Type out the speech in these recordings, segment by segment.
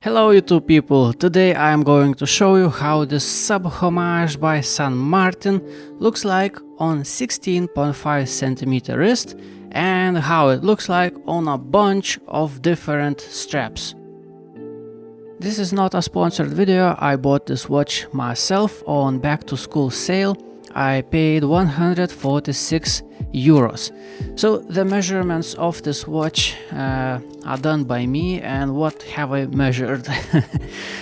Hello YouTube people, today I am going to show you how this sub-homage by San Martin looks like on 16.5 cm wrist and how it looks like on a bunch of different straps. This is not a sponsored video, I bought this watch myself on back to school sale. I paid 146 euros. So the measurements of this watch are done by me, and what have I measured?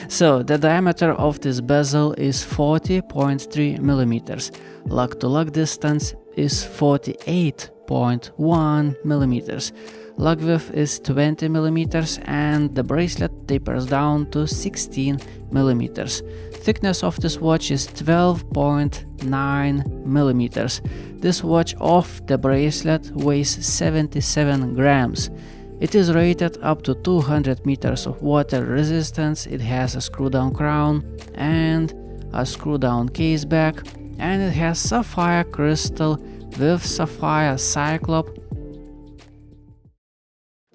So the diameter of this bezel is 40.3 millimeters. Lug to lug distance is 48.1 millimeters. Lug width is 20 millimeters and the bracelet tapers down to 16 millimeters. Thickness of this watch is 12.9 millimeters. This watch off the bracelet weighs 77 grams. It is rated up to 200 meters of water resistance. It has a screw down crown and a screw down case back, and it has sapphire crystal with sapphire cyclop.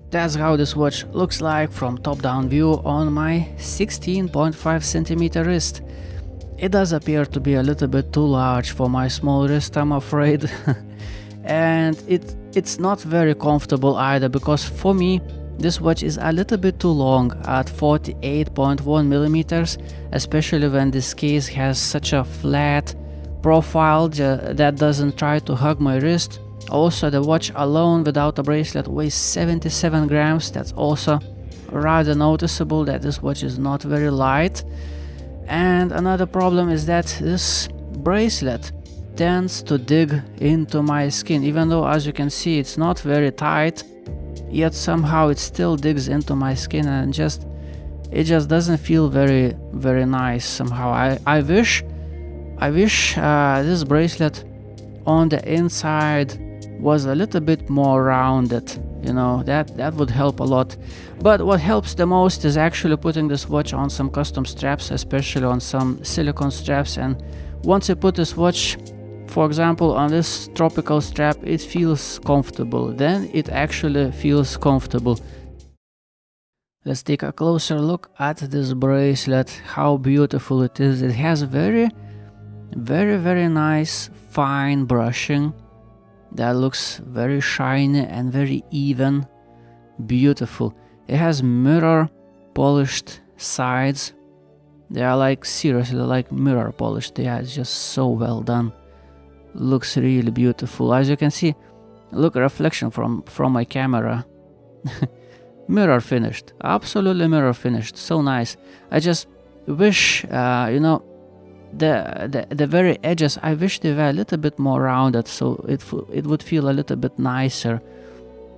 That's how this watch looks like from top-down view on my 16.5 cm wrist. It does appear to be a little bit too large for my small wrist, I'm afraid. And it's not very comfortable either, because for me this watch is a little bit too long at 48.1 millimeters, especially when this case has such a flat profile that doesn't try to hug my wrist. Also, the watch alone without a bracelet weighs 77 grams. That's also rather noticeable that this watch is not very light. And another problem is that this bracelet tends to dig into my skin, even though, as you can see, it's not very tight, yet somehow it still digs into my skin, and it just doesn't feel very nice somehow. I wish this bracelet on the inside was a little bit more rounded, you know, that would help a lot. But what helps the most is actually putting this watch on some custom straps, especially on some silicone straps. And once you put this watch, for example, on this tropical strap, it feels comfortable. Then it actually feels comfortable. Let's take a closer look at this bracelet, how beautiful it is. It has very nice fine brushing that looks very shiny and very even, beautiful. It has mirror polished sides. They are like, seriously, like mirror polished. Yeah, it's just so well done. Looks really beautiful. As you can see, look, reflection from my camera. Mirror finished, absolutely mirror finished, so nice. I just wish, you know, the very edges, I wish they were a little bit more rounded, so it would feel a little bit nicer.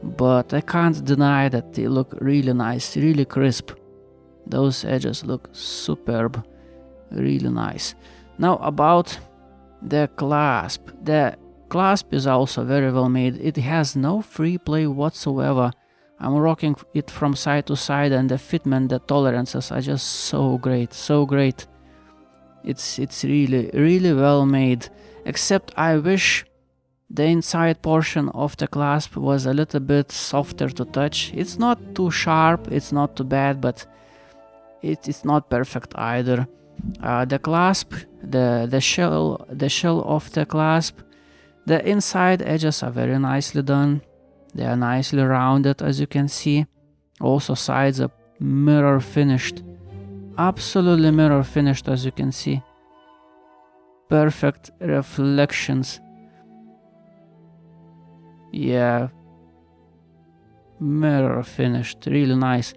But I can't deny that they look really nice, really crisp. Those edges look superb, really nice. Now about the clasp. The clasp is also very well made. It has no free play whatsoever. I'm rocking it from side to side, and the fitment, the tolerances are just so great, so great. It's really well made, except I wish the inside portion of the clasp was a little bit softer to touch. It's not too sharp, it's not too bad, but it's not perfect either. The clasp, the shell of the clasp, the inside edges are very nicely done. They are nicely rounded, as you can see. Also sides are mirror finished. Absolutely mirror finished, as you can see. Perfect reflections. Yeah, mirror finished, really nice.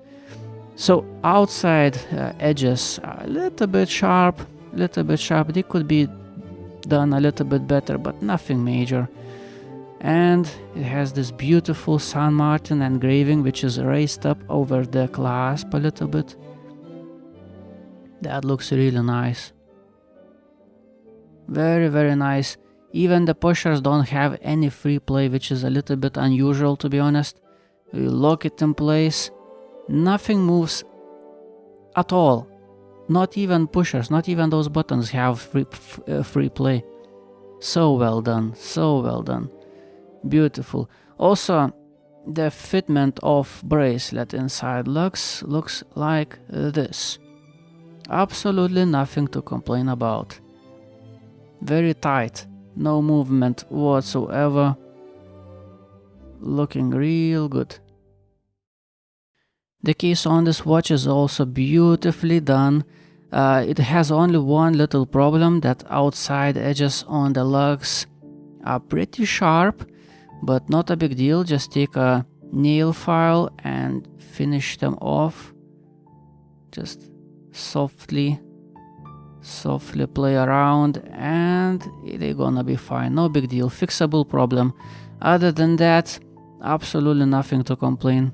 So outside edges are a little bit sharp. They could be done a little bit better, but nothing major. And it has this beautiful San Martin engraving, which is raised up over the clasp a little bit. That looks really nice. Very nice. Even the pushers don't have any free play, which is a little bit unusual, to be honest. You lock it in place, nothing moves at all. Not even pushers, not even those buttons have free play. So well done, so well done. Beautiful. Also, the fitment of bracelet inside looks like this. Absolutely nothing to complain about. Very tight, no movement whatsoever. Looking real good. The case on this watch is also beautifully done. It has only one little problem, that outside edges on the lugs are pretty sharp, but not a big deal. Just take a nail file and finish them off. Just softly play around and they're gonna be fine. No big deal, fixable problem. Other than that, absolutely nothing to complain.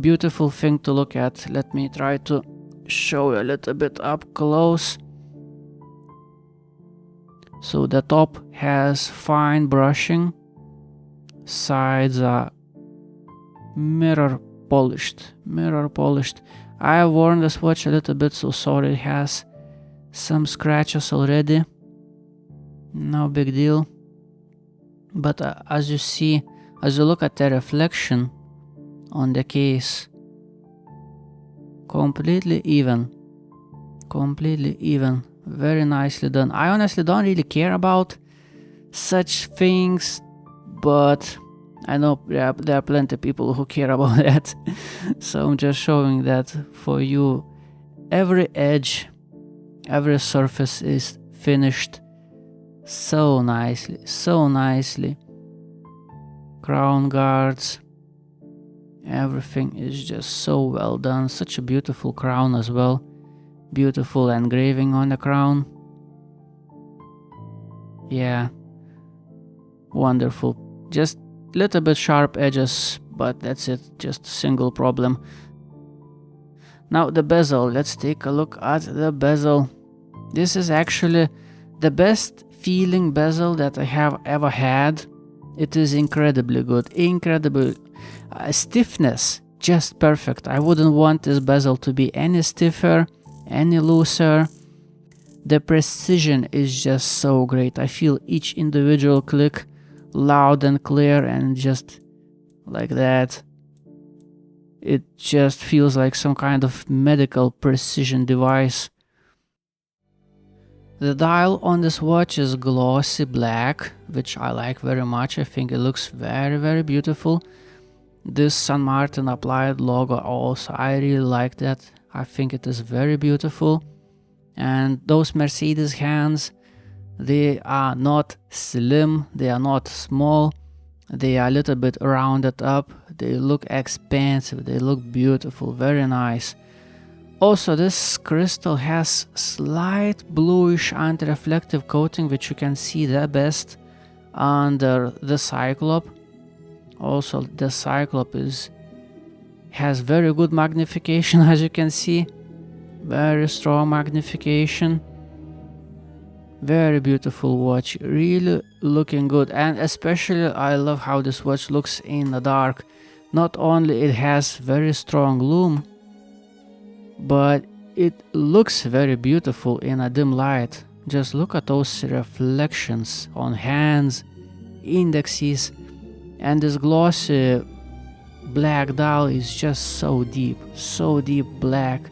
Beautiful thing to look at. Let me try to show you a little bit up close. So the top has fine brushing, sides are mirror polished. I have worn this watch a little bit, so sorry, it has some scratches already. No big deal. But as you see, as you look at the reflection on the case, completely even, very nicely done. I honestly don't really care about such things, but I know there are plenty of people who care about that. So I'm just showing that for you. Every edge, every surface is finished so nicely. Crown guards, everything is just so well done. Such a beautiful crown as well. Beautiful engraving on the crown. Yeah, wonderful. Just little bit sharp edges, but that's it, just a single problem. Now the bezel, let's take a look at the bezel. This is actually the best feeling bezel that I have ever had. It is incredibly good, incredible. Stiffness, just perfect. I wouldn't want this bezel to be any stiffer, any looser. The precision is just so great. I feel each individual click loud and clear, and just like that. It just feels like some kind of medical precision device. The dial on this watch is glossy black, which I like very much. I think it looks very beautiful. This San Martin applied logo also, I really like that. I think it is very beautiful. And those Mercedes hands, they are not slim, they are not small, they are a little bit rounded up, they look expensive, they look beautiful, very nice. Also, this crystal has slight bluish anti-reflective coating, which you can see the best under the Cyclop. Also, the Cyclop has very good magnification, as you can see, very strong magnification. Very beautiful watch, really looking good, and especially I love how this watch looks in the dark. Not only it has very strong lume, but it looks very beautiful in a dim light. Just look at those reflections on hands, indexes, and this glossy black dial is just so deep black.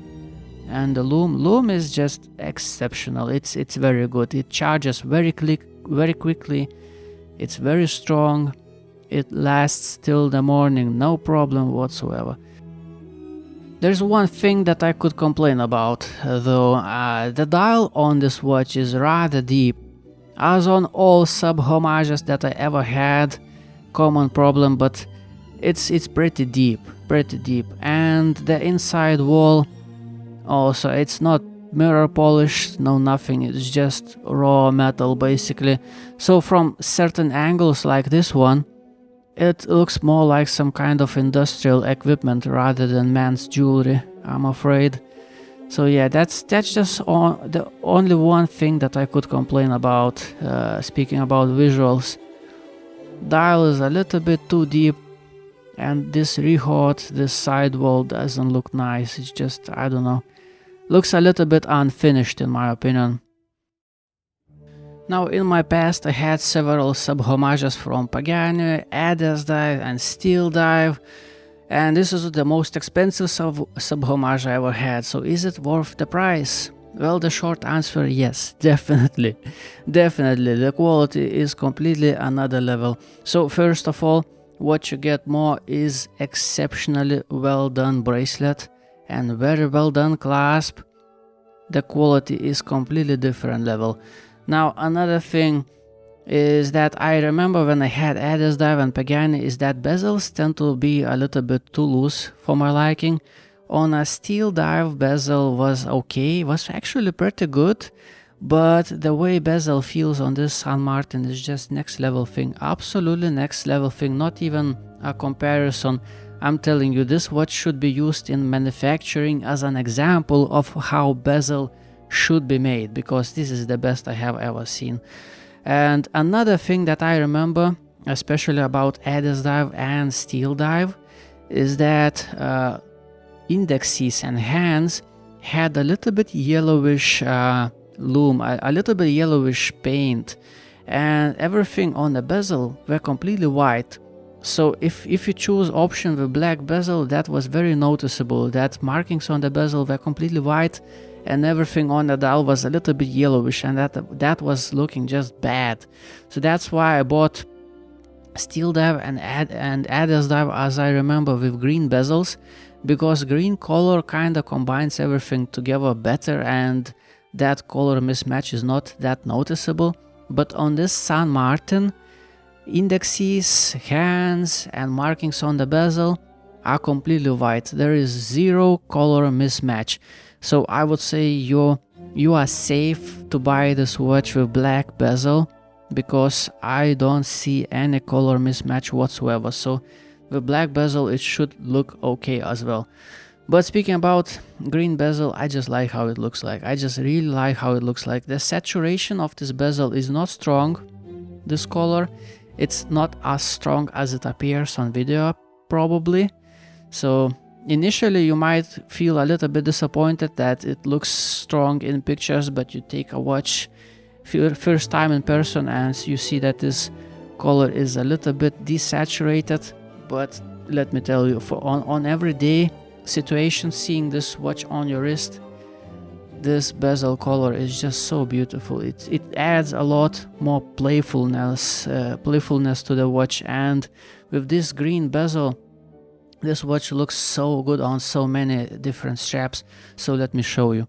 And the lume is just exceptional. It's very good. It charges very quickly. It's very strong. It lasts till the morning, no problem whatsoever. There's one thing that I could complain about, though. The dial on this watch is rather deep. As on all sub-homages that I ever had, common problem, but it's pretty deep. And the inside wall, also, it's not mirror polished, no nothing, it's just raw metal basically. So from certain angles like this one, it looks more like some kind of industrial equipment rather than man's jewelry, I'm afraid. So yeah, that's just the only one thing that I could complain about, speaking about visuals. Dial is a little bit too deep, and this rehaut, this sidewall doesn't look nice. It's just, I don't know, looks a little bit unfinished in my opinion. Now, in my past, I had several sub-homages from Pagani, Adidas Dive and Steel Dive, and this is the most expensive sub-homage I ever had. So is it worth the price? Well, the short answer, yes, definitely. Definitely, the quality is completely another level. So first of all, what you get more is exceptionally well done bracelet and very well done clasp. The quality is completely different level. Now, another thing is that I remember when I had Adidas Dive and Pagani is that bezels tend to be a little bit too loose for my liking. On a Steel Dive, bezel was okay, was actually pretty good, but the way bezel feels on this San Martin is just next level thing, absolutely next level thing, not even a comparison. I'm telling you, this watch should be used in manufacturing as an example of how bezel should be made, because this is the best I have ever seen. And another thing that I remember, especially about Adidas Dive and Steel Dive, is that indexes and hands had a little bit yellowish lume, a little bit yellowish paint, and everything on the bezel were completely white. So if you choose option with black bezel, that was very noticeable, that markings on the bezel were completely white and everything on the dial was a little bit yellowish, and that was looking just bad. So that's why I bought Steel Dive and Adidas Dive, as I remember, with green bezels, because green color kind of combines everything together better and that color mismatch is not that noticeable. But on this San Martin, indexes, hands and markings on the bezel are completely white. There is zero color mismatch. So I would say you are safe to buy this watch with black bezel, because I don't see any color mismatch whatsoever. So with black bezel it should look okay as well. But speaking about green bezel, I just like how it looks like. I just really like how it looks like. The saturation of this bezel is not strong, this color. It's not as strong as it appears on video, probably. So initially you might feel a little bit disappointed that it looks strong in pictures, but you take a watch first time in person and you see that this color is a little bit desaturated. But let me tell you, on everyday situation, seeing this watch on your wrist, this bezel color is just so beautiful. It adds a lot more playfulness to the watch, and with this green bezel, this watch looks so good on so many different straps. So let me show you.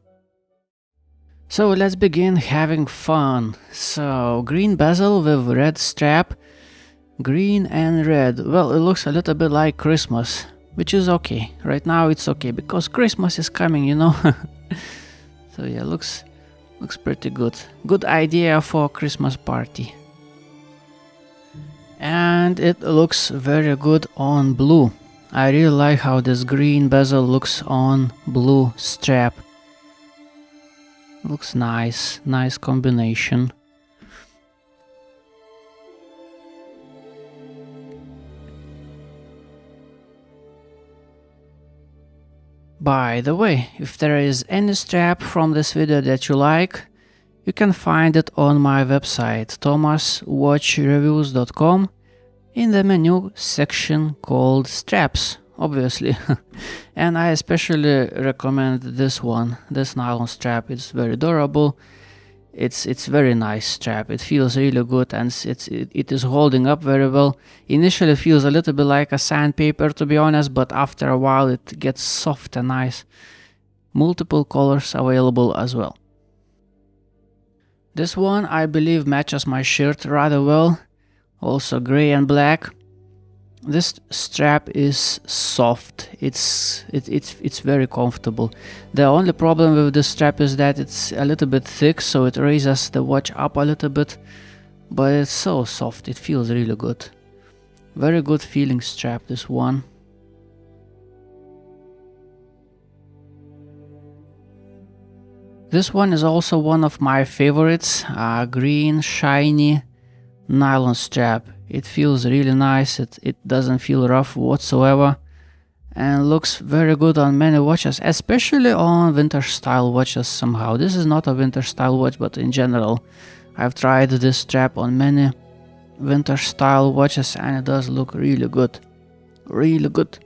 So let's begin having fun. So green bezel with red strap, green and red. Well, it looks a little bit like Christmas, which is okay. Right now it's okay because Christmas is coming, you know. So yeah, looks pretty good. Good idea for a Christmas party. And it looks very good on blue. I really like how this green bezel looks on blue strap. Looks nice, nice combination. By the way, if there is any strap from this video that you like, you can find it on my website thomaswatchreviews.com in the menu section called straps, obviously. And I especially recommend this one, this nylon strap. It's very durable. It's very nice strap. It feels really good and it is holding up very well. Initially it feels a little bit like a sandpaper, to be honest, but after a while it gets soft and nice. Multiple colors available as well. This one I believe matches my shirt rather well, also gray and black. This strap is soft. It's very comfortable. The only problem with this strap is that it's a little bit thick, so it raises the watch up a little bit, but it's so soft. It feels really good. Very good feeling strap, this one. This one is also one of my favorites, green shiny nylon strap. It feels really nice. It doesn't feel rough whatsoever and looks very good on many watches, especially on winter style watches somehow. This is not a winter style watch, but in general I've tried this strap on many winter style watches and it does look really good. Really good.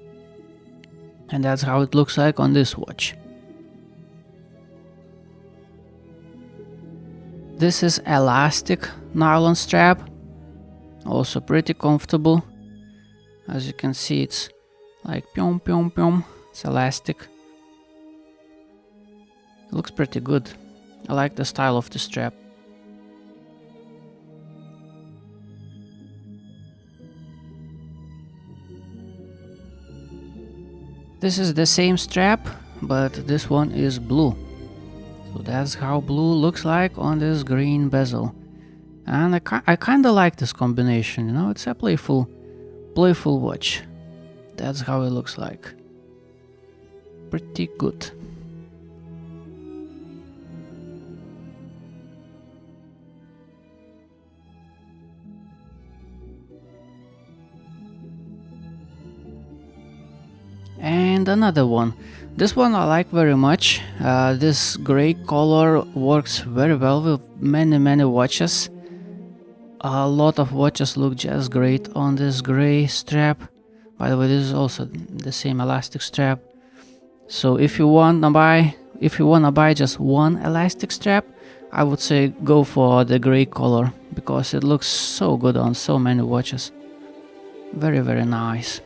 And that's how it looks like on this watch. This is elastic nylon strap, also pretty comfortable. As you can see, it's like pyom pyom pyom, it's elastic. It looks pretty good. I like the style of the strap. This is the same strap, but this one is blue. So that's how blue looks like on this green bezel. And I kinda like this combination, you know, it's a playful watch. That's how it looks like. Pretty good. And another one. This one I like very much. This gray color works very well with many watches. A lot of watches look just great on this gray strap. By the way, this is also the same elastic strap. So if you wanna buy just one elastic strap, I would say go for the gray color because it looks so good on so many watches. Very nice.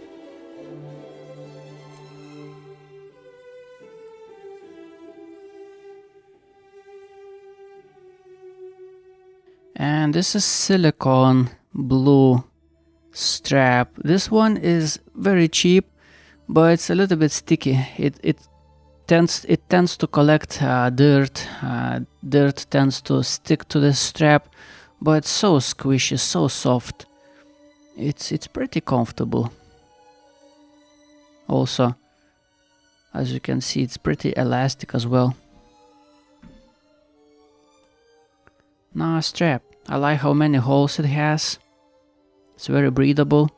And this is silicone blue strap. This one is very cheap, but it's a little bit sticky. It tends to collect dirt. Dirt tends to stick to the strap, but it's so squishy, so soft. It's pretty comfortable. Also, as you can see, it's pretty elastic as well. Nice strap. I like how many holes it has. It's very breathable.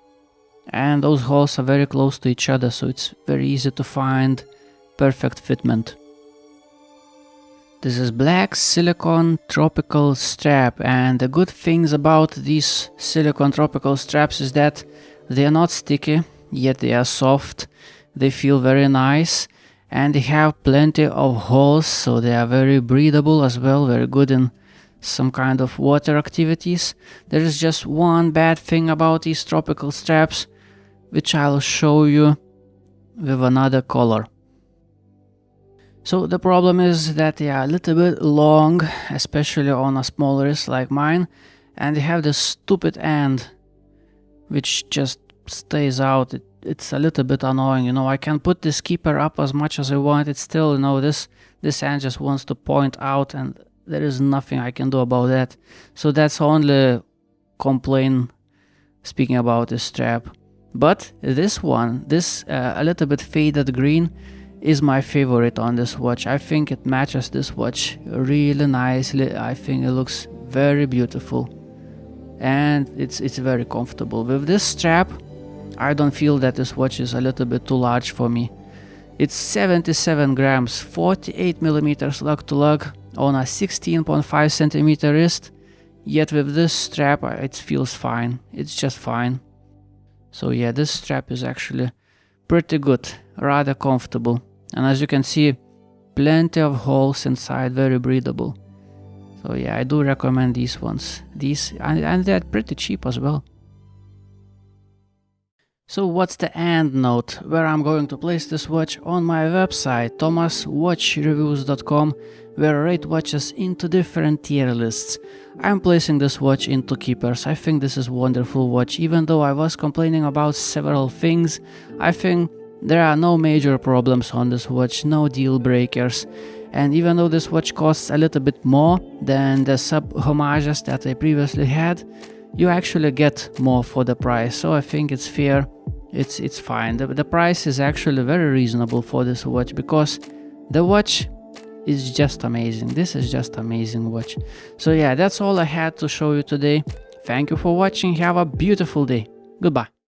And those holes are very close to each other, so it's very easy to find perfect fitment. This is black silicone tropical strap, and the good things about these silicone tropical straps is that they are not sticky, yet they are soft. They feel very nice, and they have plenty of holes, so they are very breathable as well, very good in some kind of water activities. There is just one bad thing about these tropical straps, which I'll show you with another color. So the problem is that they are a little bit long, especially on a small wrist like mine, and they have this stupid end which just stays out. It's a little bit annoying, you know. I can put this keeper up as much as I want, it's still, you know, this end just wants to point out, and there is nothing I can do about that. So that's only complaint speaking about this strap. But this one, this a little bit faded green, is my favorite on this watch. I think it matches this watch really nicely. I think it looks very beautiful, and it's very comfortable. With this strap, I don't feel that this watch is a little bit too large for me. It's 77 grams, 48 millimeters lug to lug on a 16.5 centimeter wrist, yet with this strap it feels fine. It's just fine. So yeah, this strap is actually pretty good, rather comfortable. And as you can see, plenty of holes inside, very breathable. So yeah, I do recommend these ones. And they're pretty cheap as well. So what's the end note? Where I'm going to place this watch? On my website, thomaswatchreviews.com, where I rate watches into different tier lists. I'm placing this watch into keepers. I think this is a wonderful watch. Even though I was complaining about several things, I think there are no major problems on this watch, no deal breakers. And even though this watch costs a little bit more than the sub-homages that I previously had, you actually get more for the price. So I think it's fair. It's fine. The price is actually very reasonable for this watch, because the watch is just amazing. This is just amazing watch. So yeah, that's all I had to show you today. Thank you for watching. Have a beautiful day. Goodbye.